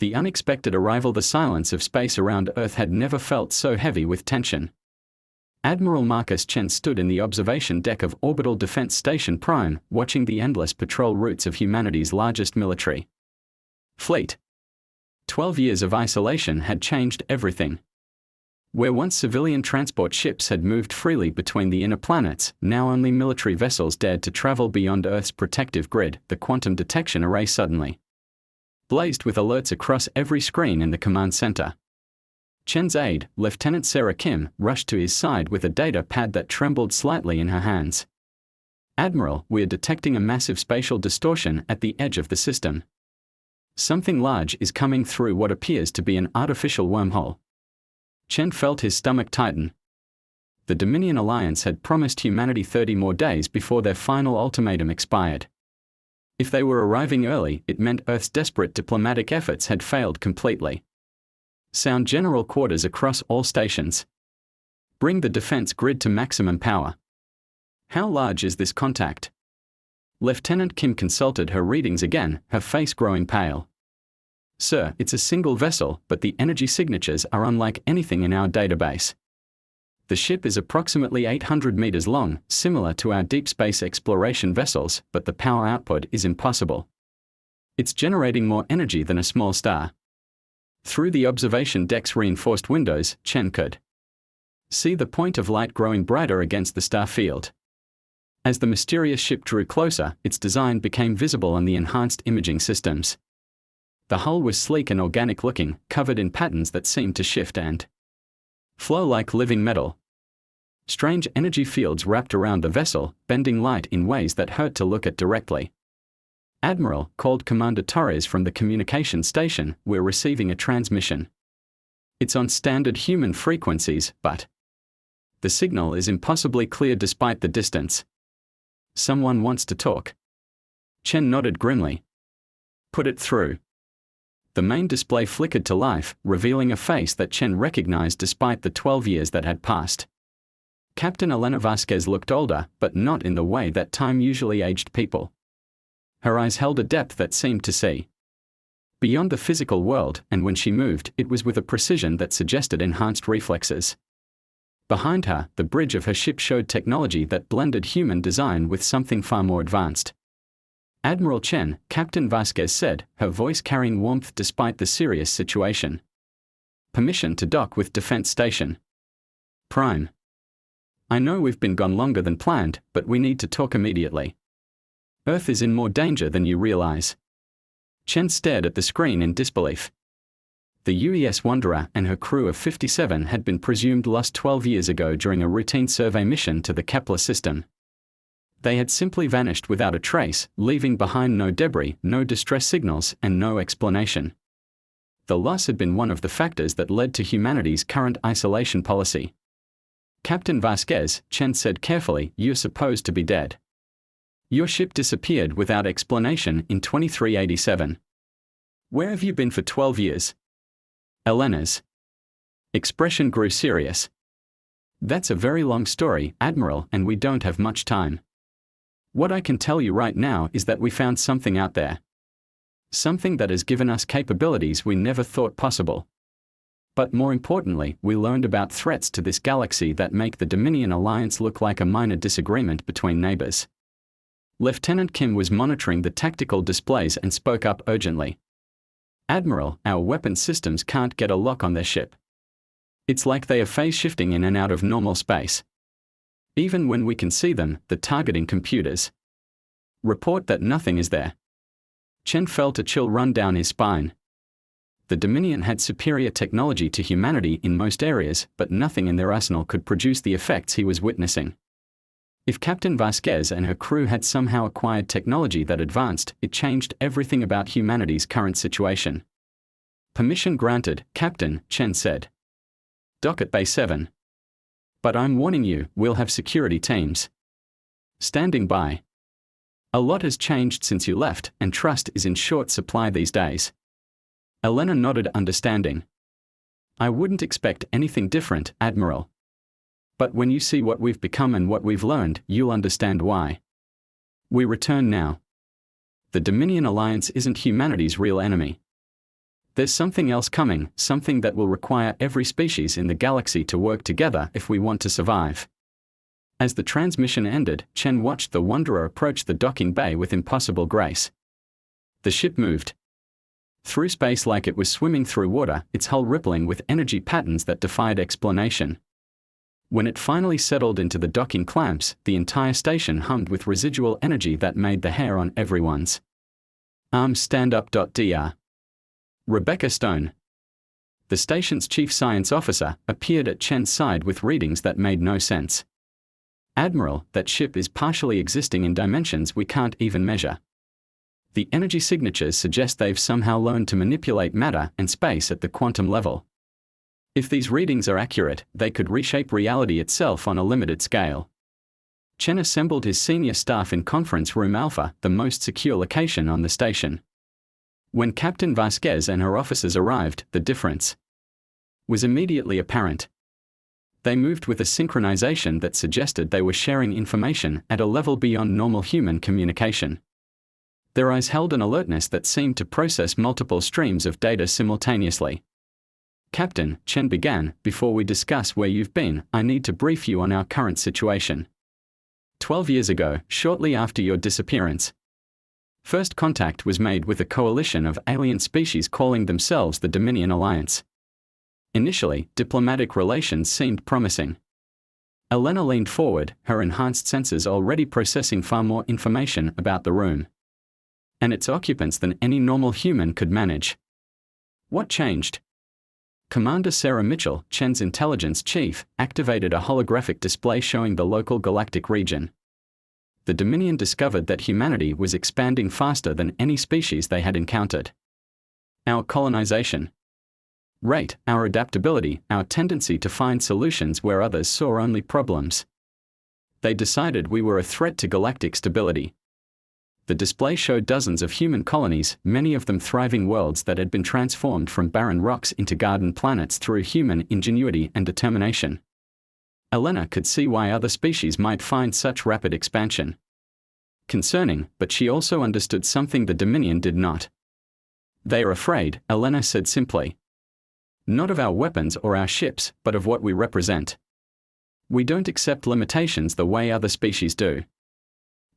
The unexpected arrival. The silence of space around Earth had never felt so heavy with tension. Admiral Marcus Chen stood in the observation deck of Orbital Defense Station Prime, watching the endless patrol routes of humanity's largest military fleet. 12 years of isolation had changed everything. Where once civilian transport ships had moved freely between the inner planets, now only military vessels dared to travel beyond Earth's protective grid. The quantum detection array suddenly blazed with alerts across every screen in the command center. Chen's aide, Lieutenant Sarah Kim, rushed to his side with a data pad that trembled slightly in her hands. "Admiral, we're detecting a massive spatial distortion at the edge of the system. Something large is coming through what appears to be an artificial wormhole." Chen felt his stomach tighten. The Dominion Alliance had promised humanity 30 more days before their final ultimatum expired. If they were arriving early, it meant Earth's desperate diplomatic efforts had failed completely. "Sound general quarters across all stations. Bring the defense grid to maximum power." "How large is this contact?" Lieutenant Kim consulted her readings again, her face growing pale. "Sir, it's a single vessel, but the energy signatures are unlike anything in our database. The ship is approximately 800 meters long, similar to our deep space exploration vessels, but the power output is impossible. It's generating more energy than a small star." Through the observation deck's reinforced windows, Chen could see the point of light growing brighter against the star field. As the mysterious ship drew closer, its design became visible on the enhanced imaging systems. The hull was sleek and organic-looking, covered in patterns that seemed to shift and flow like living metal. Strange energy fields wrapped around the vessel, bending light in ways that hurt to look at directly. "Admiral," called Commander Torres from the communication station, "we're receiving a transmission. It's on standard human frequencies, but the signal is impossibly clear despite the distance. Someone wants to talk." Chen nodded grimly. "Put it through." The main display flickered to life, revealing a face that Chen recognized despite the 12 years that had passed. Captain Elena Vasquez looked older, but not in the way that time usually aged people. Her eyes held a depth that seemed to see beyond the physical world, and when she moved, it was with a precision that suggested enhanced reflexes. Behind her, the bridge of her ship showed technology that blended human design with something far more advanced. "Admiral Chen," Captain Vasquez said, her voice carrying warmth despite the serious situation. "Permission to dock with Defense Station Prime. I know we've been gone longer than planned, but we need to talk immediately. Earth is in more danger than you realize." Chen stared at the screen in disbelief. The UES Wanderer and her crew of 57 had been presumed lost 12 years ago during a routine survey mission to the Kepler system. They had simply vanished without a trace, leaving behind no debris, no distress signals, and no explanation. The loss had been one of the factors that led to humanity's current isolation policy. "Captain Vasquez," Chen said carefully, "you're supposed to be dead. Your ship disappeared without explanation in 2387. Where have you been for 12 years? Elena's expression grew serious. "That's a very long story, Admiral, and we don't have much time. What I can tell you right now is that we found something out there. Something that has given us capabilities we never thought possible. But more importantly, we learned about threats to this galaxy that make the Dominion Alliance look like a minor disagreement between neighbors." Lieutenant Kim was monitoring the tactical displays and spoke up urgently. "Admiral, our weapon systems can't get a lock on their ship. It's like they are phase shifting in and out of normal space. Even when we can see them, the targeting computers report that nothing is there." Chen felt a chill run down his spine. The Dominion had superior technology to humanity in most areas, but nothing in their arsenal could produce the effects he was witnessing. If Captain Vasquez and her crew had somehow acquired technology that advanced, it changed everything about humanity's current situation. "Permission granted, Captain," Chen said. "Dock at Bay 7. But I'm warning you, we'll have security teams standing by. A lot has changed since you left, and trust is in short supply these days." Elena nodded understanding. "I wouldn't expect anything different, Admiral. But when you see what we've become and what we've learned, you'll understand why. We return now. The Dominion Alliance isn't humanity's real enemy. There's something else coming, something that will require every species in the galaxy to work together if we want to survive. As the transmission ended, Chen watched the Wanderer approach the docking bay with impossible grace. The ship moved through space like it was swimming through water, its hull rippling with energy patterns that defied explanation. When it finally settled into the docking clamps, the entire station hummed with residual energy that made the hair on everyone's arms stand up. Dr. Rebecca Stone, the station's chief science officer, appeared at Chen's side with readings that made no sense. Admiral, that ship is partially existing in dimensions we can't even measure. The energy signatures suggest they've somehow learned to manipulate matter and space at the quantum level. If these readings are accurate, they could reshape reality itself on a limited scale. Chen assembled his senior staff in Conference Room Alpha, the most secure location on the station. When Captain Vasquez and her officers arrived, the difference was immediately apparent. They moved with a synchronization that suggested they were sharing information at a level beyond normal human communication. Their eyes held an alertness that seemed to process multiple streams of data simultaneously. Captain, Chen began, before we discuss where you've been, I need to brief you on our current situation. 12 years ago, shortly after your disappearance, first contact was made with a coalition of alien species calling themselves the Dominion Alliance. Initially, diplomatic relations seemed promising. Elena leaned forward, her enhanced senses already processing far more information about the room and its occupants than any normal human could manage. What changed? Commander Sarah Mitchell, Chen's intelligence chief, activated a holographic display showing the local galactic region. The Dominion discovered that humanity was expanding faster than any species they had encountered. Our colonization rate, our adaptability, our tendency to find solutions where others saw only problems. They decided we were a threat to galactic stability. The display showed dozens of human colonies, many of them thriving worlds that had been transformed from barren rocks into garden planets through human ingenuity and determination. Elena could see why other species might find such rapid expansion concerning, but she also understood something the Dominion did not. They are afraid, Elena said simply. Not of our weapons or our ships, but of what we represent. We don't accept limitations the way other species do.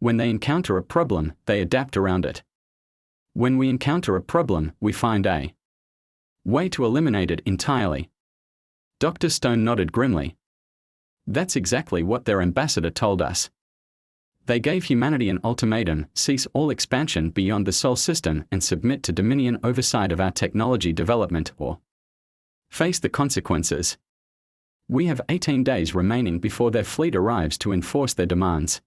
When they encounter a problem, they adapt around it. When we encounter a problem, we find a way to eliminate it entirely. Dr. Stone nodded grimly. That's exactly what their ambassador told us. They gave humanity an ultimatum: cease all expansion beyond the Sol system and submit to Dominion oversight of our technology development or face the consequences. We have 18 days remaining before their fleet arrives to enforce their demands.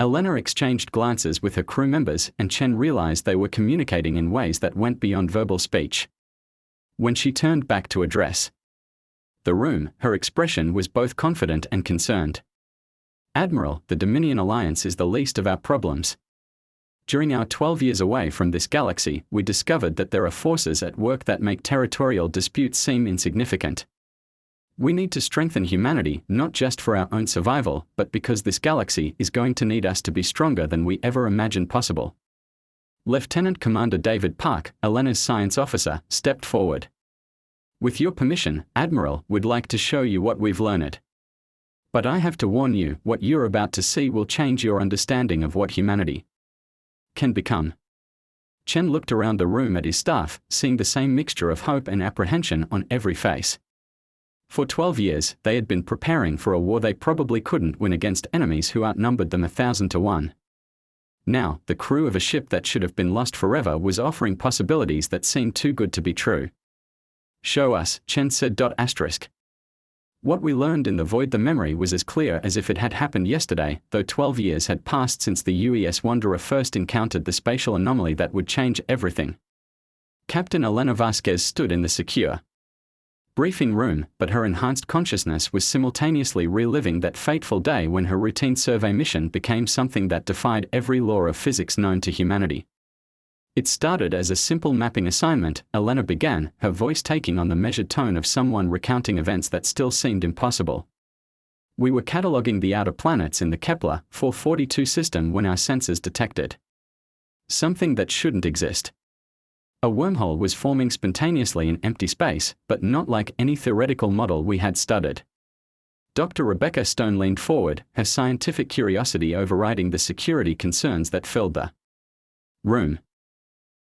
Elena exchanged glances with her crew members, and Chen realized they were communicating in ways that went beyond verbal speech. When she turned back to address the room, her expression was both confident and concerned. Admiral, the Dominion Alliance is the least of our problems. During our 12 years away from this galaxy, we discovered that there are forces at work that make territorial disputes seem insignificant. We need to strengthen humanity, not just for our own survival, but because this galaxy is going to need us to be stronger than we ever imagined possible. Lieutenant Commander David Park, Elena's science officer, stepped forward. With your permission, Admiral, we'd like to show you what we've learned. But I have to warn you, what you're about to see will change your understanding of what humanity can become. Chen looked around the room at his staff, seeing the same mixture of hope and apprehension on every face. For 12 years, they had been preparing for a war they probably couldn't win against enemies who outnumbered them 1,000 to 1. Now, the crew of a ship that should have been lost forever was offering possibilities that seemed too good to be true. Show us, Chen said. What we learned in the void, the memory was as clear as if it had happened yesterday, though 12 years had passed since the UES Wanderer first encountered the spatial anomaly that would change everything. Captain Elena Vasquez stood in the secure briefing room, but her enhanced consciousness was simultaneously reliving that fateful day when her routine survey mission became something that defied every law of physics known to humanity. It started as a simple mapping assignment, Elena began, her voice taking on the measured tone of someone recounting events that still seemed impossible. We were cataloging the outer planets in the Kepler 442 system when our sensors detected something that shouldn't exist. A wormhole was forming spontaneously in empty space, but not like any theoretical model we had studied. Dr. Rebecca Stone leaned forward, her scientific curiosity overriding the security concerns that filled the room.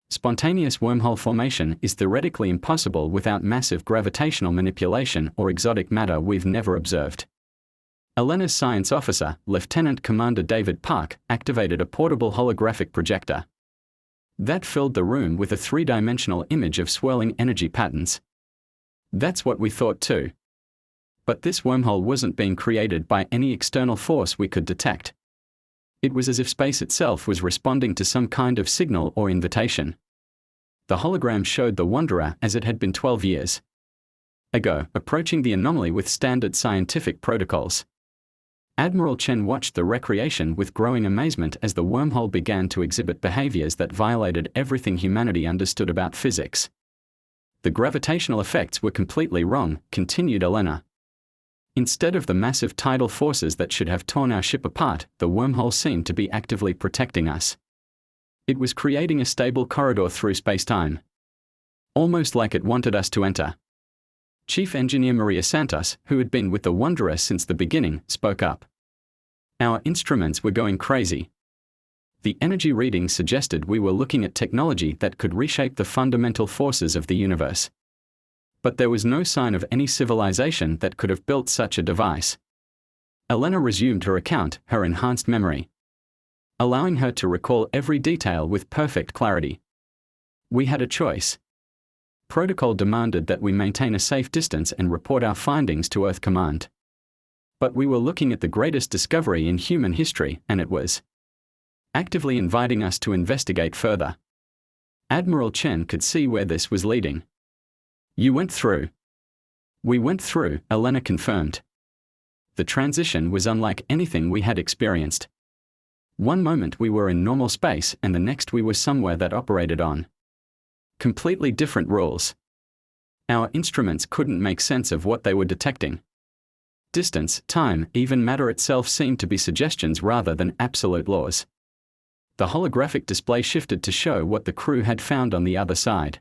Spontaneous wormhole formation is theoretically impossible without massive gravitational manipulation or exotic matter we've never observed. Elena's science officer, Lieutenant Commander David Park, activated a portable holographic projector. That filled the room with a three-dimensional image of swirling energy patterns. That's what we thought too. But this wormhole wasn't being created by any external force we could detect. It was as if space itself was responding to some kind of signal or invitation. The hologram showed the wanderer as it had been 12 years ago, approaching the anomaly with standard scientific protocols. Admiral Chen watched the recreation with growing amazement as the wormhole began to exhibit behaviors that violated everything humanity understood about physics. The gravitational effects were completely wrong, continued Elena. Instead of the massive tidal forces that should have torn our ship apart, the wormhole seemed to be actively protecting us. It was creating a stable corridor through space-time. Almost like it wanted us to enter. Chief Engineer Maria Santos, who had been with the Wanderer since the beginning, spoke up. Our instruments were going crazy. The energy readings suggested we were looking at technology that could reshape the fundamental forces of the universe. But there was no sign of any civilization that could have built such a device. Elena resumed her account, her enhanced memory, allowing her to recall every detail with perfect clarity. We had a choice. Protocol demanded that we maintain a safe distance and report our findings to Earth Command. But we were looking at the greatest discovery in human history, and it was actively inviting us to investigate further. Admiral Chen could see where this was leading. You went through. We went through, Elena confirmed. The transition was unlike anything we had experienced. One moment we were in normal space, and the next we were somewhere that operated on completely different rules. Our instruments couldn't make sense of what they were detecting. Distance, time, even matter itself seemed to be suggestions rather than absolute laws. The holographic display shifted to show what the crew had found on the other side.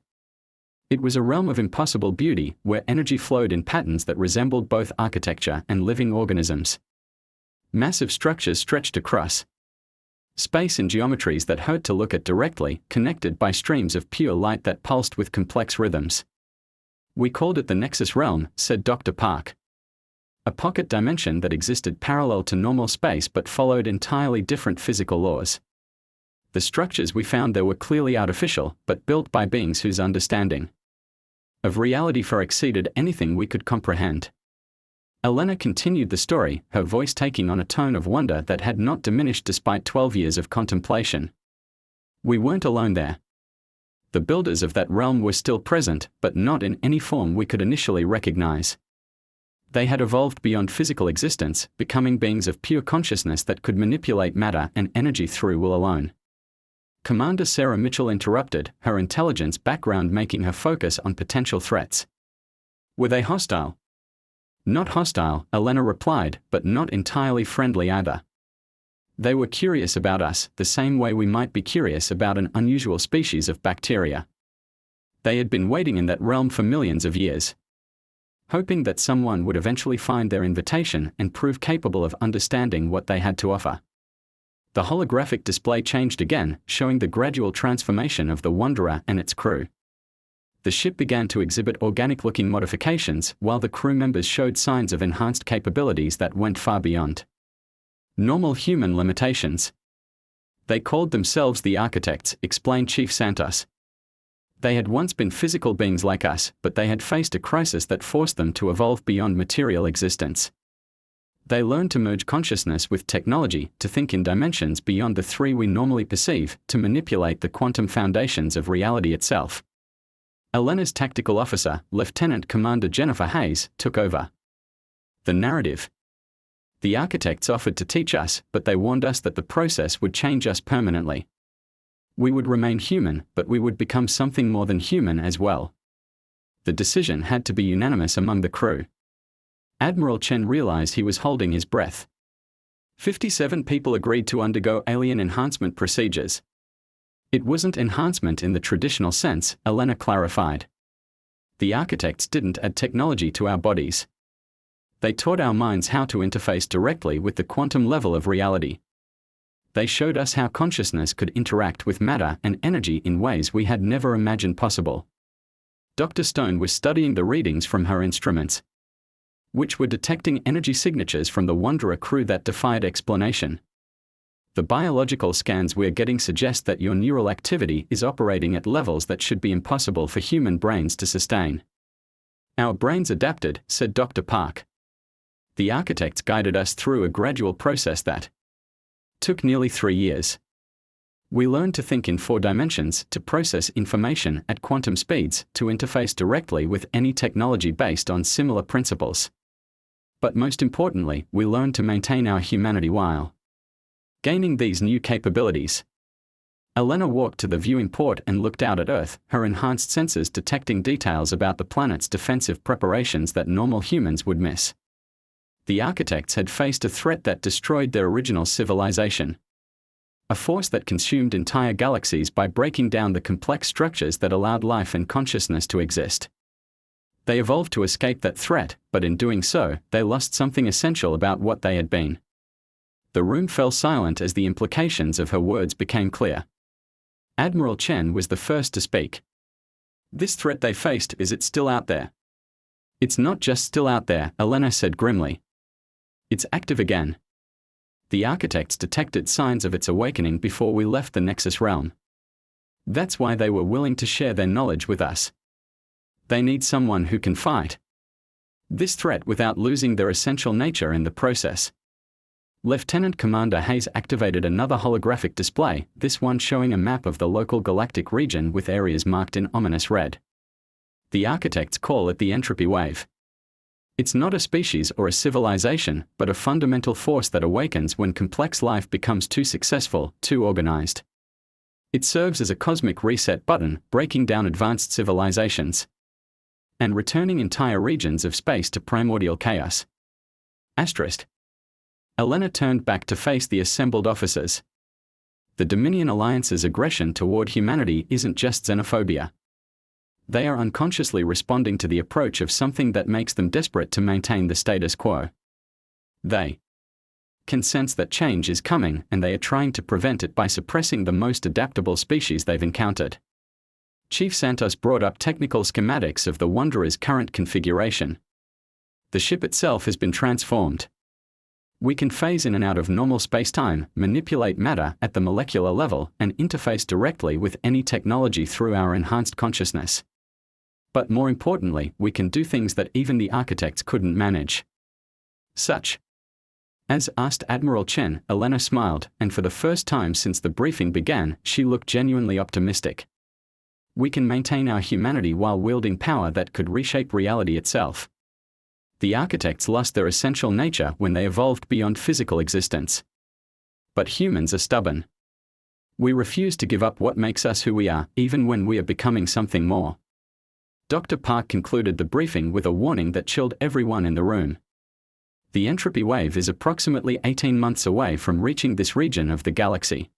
It was a realm of impossible beauty, where energy flowed in patterns that resembled both architecture and living organisms. Massive structures stretched across space in geometries that hurt to look at directly, connected by streams of pure light that pulsed with complex rhythms. We called it the Nexus Realm, said Dr. Park. A pocket dimension that existed parallel to normal space but followed entirely different physical laws. The structures we found there were clearly artificial, but built by beings whose understanding of reality far exceeded anything we could comprehend. Elena continued the story, her voice taking on a tone of wonder that had not diminished despite 12 years of contemplation. We weren't alone there. The builders of that realm were still present, but not in any form we could initially recognize. They had evolved beyond physical existence, becoming beings of pure consciousness that could manipulate matter and energy through will alone. Commander Sarah Mitchell interrupted, her intelligence background making her focus on potential threats. Were they hostile? Not hostile, Elena replied, but not entirely friendly either. They were curious about us, the same way we might be curious about an unusual species of bacteria. They had been waiting in that realm for millions of years, hoping that someone would eventually find their invitation and prove capable of understanding what they had to offer. The holographic display changed again, showing the gradual transformation of the Wanderer and its crew. The ship began to exhibit organic-looking modifications, while the crew members showed signs of enhanced capabilities that went far beyond normal human limitations. They called themselves the Architects, explained Chief Santos. They had once been physical beings like us, but they had faced a crisis that forced them to evolve beyond material existence. They learned to merge consciousness with technology, to think in dimensions beyond the three we normally perceive, to manipulate the quantum foundations of reality itself. Elena's tactical officer, Lieutenant Commander Jennifer Hayes, took over the narrative. The architects offered to teach us, but they warned us that the process would change us permanently. We would remain human, but we would become something more than human as well. The decision had to be unanimous among the crew. Admiral Chen realized he was holding his breath. 57 people agreed to undergo alien enhancement procedures. It wasn't enhancement in the traditional sense, Elena clarified. The architects didn't add technology to our bodies. They taught our minds how to interface directly with the quantum level of reality. They showed us how consciousness could interact with matter and energy in ways we had never imagined possible. Dr. Stone was studying the readings from her instruments, which were detecting energy signatures from the Wanderer crew that defied explanation. The biological scans we're getting suggest that your neural activity is operating at levels that should be impossible for human brains to sustain. Our brains adapted, said Dr. Park. The architects guided us through a gradual process that took nearly 3 years. We learned to think in 4 dimensions, to process information at quantum speeds, to interface directly with any technology based on similar principles. But most importantly, we learned to maintain our humanity while gaining these new capabilities. Elena walked to the viewing port and looked out at Earth, her enhanced senses detecting details about the planet's defensive preparations that normal humans would miss. The architects had faced a threat that destroyed their original civilization. A force that consumed entire galaxies by breaking down the complex structures that allowed life and consciousness to exist. They evolved to escape that threat, but in doing so, they lost something essential about what they had been. The room fell silent as the implications of her words became clear. Admiral Chen was the first to speak. This threat they faced, is it still out there? It's not just still out there, Elena said grimly. It's active again. The architects detected signs of its awakening before we left the Nexus realm. That's why they were willing to share their knowledge with us. They need someone who can fight this threat without losing their essential nature in the process. Lieutenant Commander Hayes activated another holographic display, this one showing a map of the local galactic region with areas marked in ominous red. The architects call it the entropy wave. It's not a species or a civilization, but a fundamental force that awakens when complex life becomes too successful, too organized. It serves as a cosmic reset button, breaking down advanced civilizations and returning entire regions of space to primordial chaos. Asterisk. Elena turned back to face the assembled officers. The Dominion Alliance's aggression toward humanity isn't just xenophobia. They are unconsciously responding to the approach of something that makes them desperate to maintain the status quo. They can sense that change is coming, and they are trying to prevent it by suppressing the most adaptable species they've encountered. Chief Santos brought up technical schematics of the Wanderer's current configuration. The ship itself has been transformed. We can phase in and out of normal space-time, manipulate matter at the molecular level, and interface directly with any technology through our enhanced consciousness. But more importantly, we can do things that even the architects couldn't manage. Such as, asked Admiral Chen. Elena smiled, and for the first time since the briefing began, she looked genuinely optimistic. We can maintain our humanity while wielding power that could reshape reality itself. The architects lost their essential nature when they evolved beyond physical existence. But humans are stubborn. We refuse to give up what makes us who we are, even when we are becoming something more. Dr. Park concluded the briefing with a warning that chilled everyone in the room. The entropy wave is approximately 18 months away from reaching this region of the galaxy.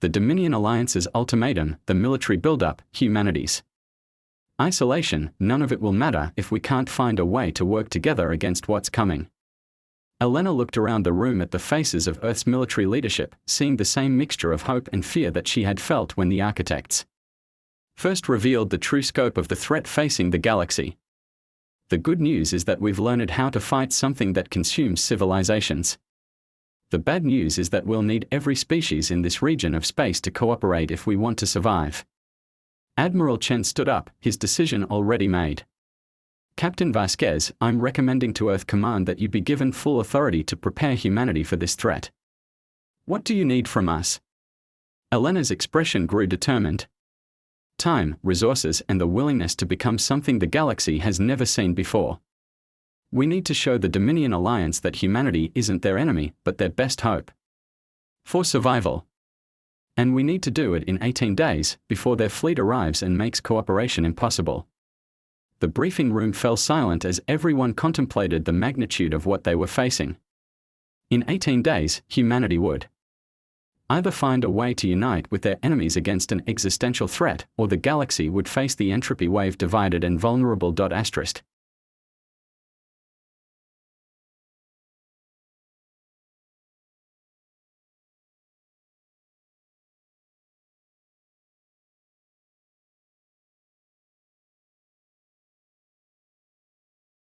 The Dominion Alliance's ultimatum, the military buildup, humanity's isolation, none of it will matter if we can't find a way to work together against what's coming. Elena looked around the room at the faces of Earth's military leadership, seeing the same mixture of hope and fear that she had felt when the architects first revealed the true scope of the threat facing the galaxy. The good news is that we've learned how to fight something that consumes civilizations. The bad news is that we'll need every species in this region of space to cooperate if we want to survive. Admiral Chen stood up, his decision already made. Captain Vasquez, I'm recommending to Earth Command that you be given full authority to prepare humanity for this threat. What do you need from us? Elena's expression grew determined. Time, resources, and the willingness to become something the galaxy has never seen before. We need to show the Dominion Alliance that humanity isn't their enemy, but their best hope for survival. And we need to do it in 18 days, before their fleet arrives and makes cooperation impossible. The briefing room fell silent as everyone contemplated the magnitude of what they were facing. In 18 days, humanity would Either find a way to unite with their enemies against an existential threat, or the galaxy would face the entropy wave divided and vulnerable.